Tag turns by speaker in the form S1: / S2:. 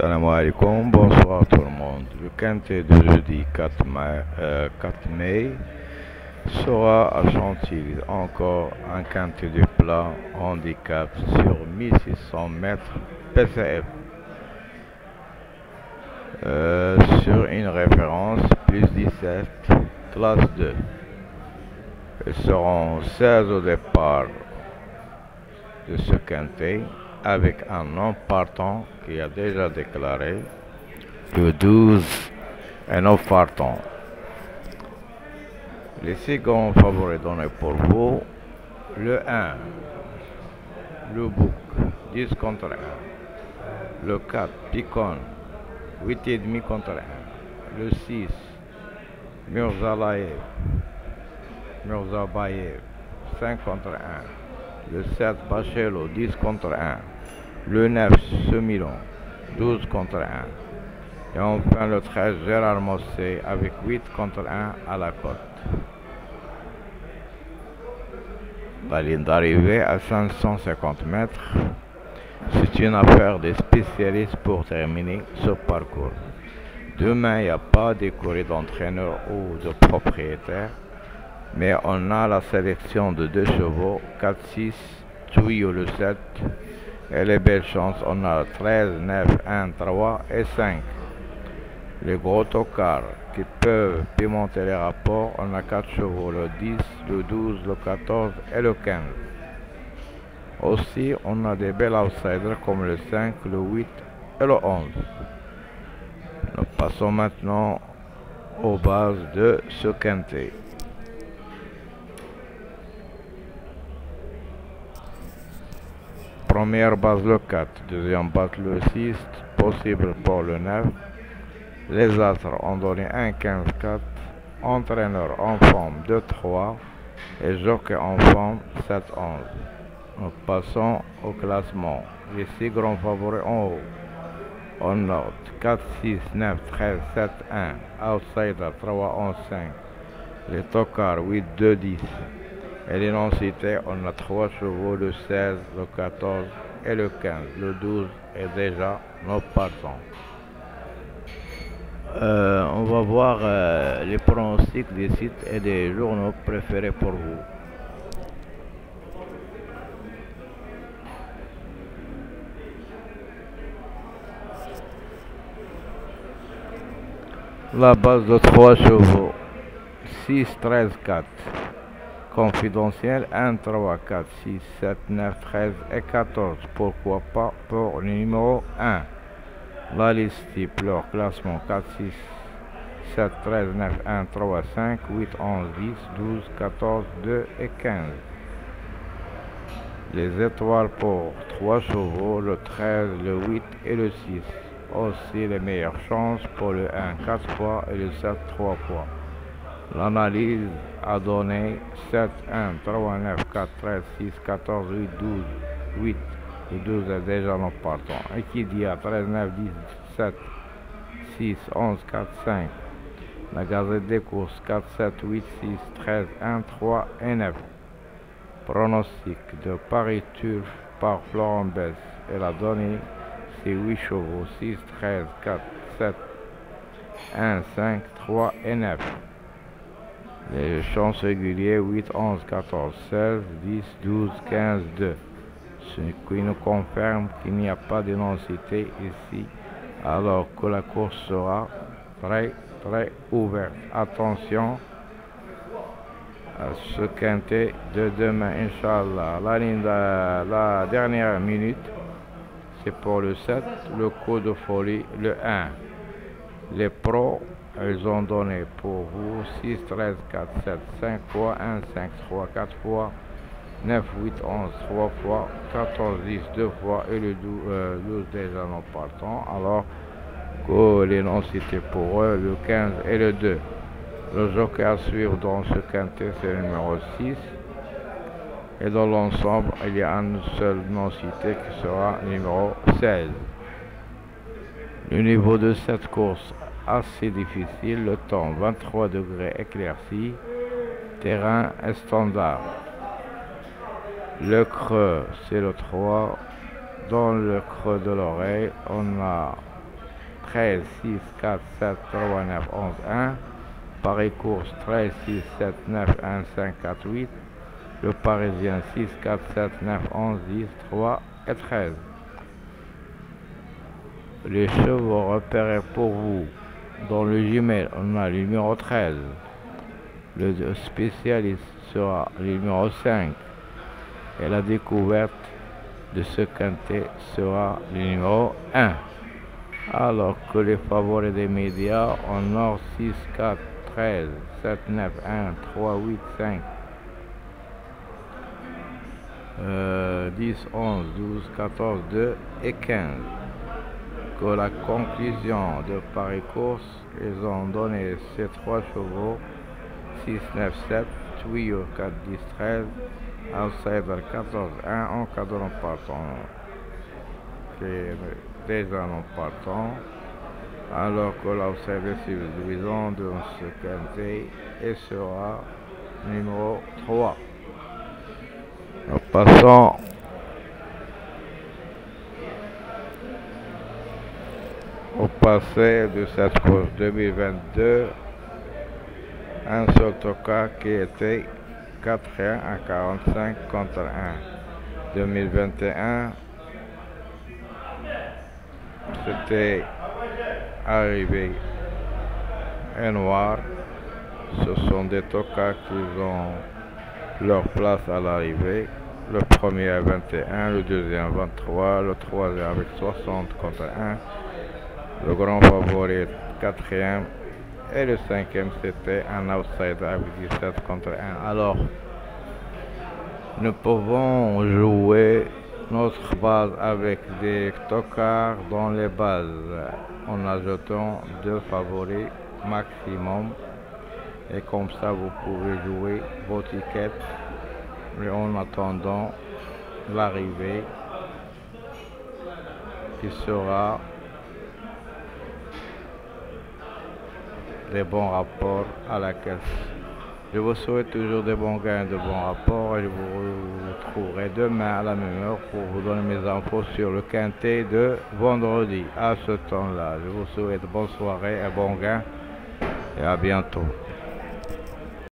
S1: Salam alaikum, bonsoir tout le monde. Le quintet de jeudi 4 mai sera à Chantilly. Encore un quintet de plat handicap sur 1600 mètres PCF. Sur une référence plus 17, classe 2. Ils seront 16 au départ de ce quintet avec un non partant qui a déjà déclaré, le 12 et 9 partants. Les 6 grands favoris donnés pour vous, le 1, le bouc, 10 contre 1, le 4, picon, 8,5 contre 1, le 6, Murzalayev, 5 contre 1, le 7, Bachelo, 10 contre 1, le 9, Semilon, 12 contre 1, et enfin le 13, Gérard Mossé, avec 8 contre 1 à la cote. La ligne d'arrivée à 550 mètres, c'est une affaire des spécialistes pour terminer ce parcours. Demain, il n'y a pas d'écurie d'entraîneurs ou de propriétaires, mais on a la sélection de 2 chevaux, 4, 6, Tuyau le 7, et les belles chances, on a 13, 9, 1, 3 et 5. Les gros tocards qui peuvent pimenter les rapports, on a 4 chevaux, le 10, le 12, le 14 et le 15. Aussi, on a des belles outsiders comme le 5, le 8 et le 11. Nous passons maintenant aux bases de ce quintet. Première base le 4, deuxième base le 6, possible pour le 9. Les astres ont donné 1, 15, 4, entraîneur en forme 2, 3 et jockey en forme 7, 11. Nous passons au classement. Les 6 grands favoris en haut. On note 4, 6, 9, 13, 7, 1, outsider 3, 11, 5. Les tocards 8, 2, 10. Et les non-cités, on a 3 chevaux, le 16, le 14 et le 15. Le 12 est déjà nos partants. On va voir les pronostics des sites et des journaux préférés pour vous. La base de 3 chevaux, 6, 13, 4. Confidentiel, 1, 3, 4, 6, 7, 9, 13 et 14. Pourquoi pas pour le numéro 1. La liste type, leur classement 4, 6, 7, 13, 9, 1, 3, 5, 8, 11, 10, 12, 14, 2 et 15. Les étoiles pour 3 chevaux, le 13, le 8 et le 6. Aussi les meilleures chances pour le 1 4 fois et le 7 3 fois. L'analyse a donné 7, 1, 3, 9, 4, 13, 6, 14, 8, 12, 8. Le 12 est déjà non partant. Et qui dit à 13, 9, 10, 7, 6, 11, 4, 5. La Gazette des courses 4, 7, 8, 6, 13, 1, 3 et 9. Pronostic de Paris Turf par Florent Bess et la donnée c'est 8 chevaux, 6, 13, 4, 7, 1, 5, 3 et 9. Les chances réguliers 8, 11, 14, 16, 10, 12, 15, 2. Ce qui nous confirme qu'il n'y a pas de non-cité ici, alors que la course sera très ouverte. Attention à ce quintet de demain, Inch'Allah. La dernière minute, c'est pour le 7, le coup de folie, le 1. Les pros, ils ont donné pour vous 6, 13, 4, 7, 5 fois, 1, 5, 3, 4 fois, 9, 8, 11, 3 fois, 14, 10, 2 fois et le 12 déjà non partant. Alors que les noms cités pour eux, le 15 et le 2. Le jockey à suivre dans ce quintet, c'est le numéro 6. Et dans l'ensemble, il y a un seul non cité qui sera numéro 16. Le niveau de cette course assez difficile, le temps 23 degrés éclairci, terrain est standard. Le creux, c'est le 3. Dans le creux de l'oreille, on a 13, 6, 4, 7, 3, 9, 11, 1. Paris course 13, 6, 7, 9, 1, 5, 4, 8. Le parisien 6, 4, 7, 9, 11, 10, 3 et 13. Les chevaux repérés pour vous. Dans le Gmail, on a le numéro 13. Le spécialiste sera le numéro 5. Et la découverte de ce quintet sera le numéro 1. Alors que les favoris des médias en or 6, 4, 13, 7, 9, 1, 3, 8, 5, 10, 11, 12, 14, 2 et 15. Que la conclusion de Paris Course, ils ont donné ces 3 chevaux 6, 9, 7, Tuyau 4, 10, 13, Outsider 14, 1 en cas de non-partant, qui est déjà non-partant, alors que l'Outsider division de ce quintet et sera numéro 3. Nous passons au passé de cette course 2022. Un seul tocard qui était 4-1 à 45 contre 1. 2021, c'était arrivé et noir. Ce sont des tocards qui ont leur place à l'arrivée. Le premier à 21, le deuxième 23, le troisième avec 60 contre 1. Le grand favori 4e. Et le 5e, c'était un outsider avec 17 contre 1. Alors, nous pouvons jouer notre base avec des tocards dans les bases en ajoutant 2 favoris maximum. Et comme ça, vous pouvez jouer vos tickets. Mais en attendant l'arrivée qui sera des bons rapports à la caisse. Je vous souhaite toujours des bons gains, de bons rapports et je vous retrouverai demain à la même heure pour vous donner mes infos sur le quintet de vendredi. À ce temps-là, je vous souhaite bonne soirée et bon gain et à bientôt.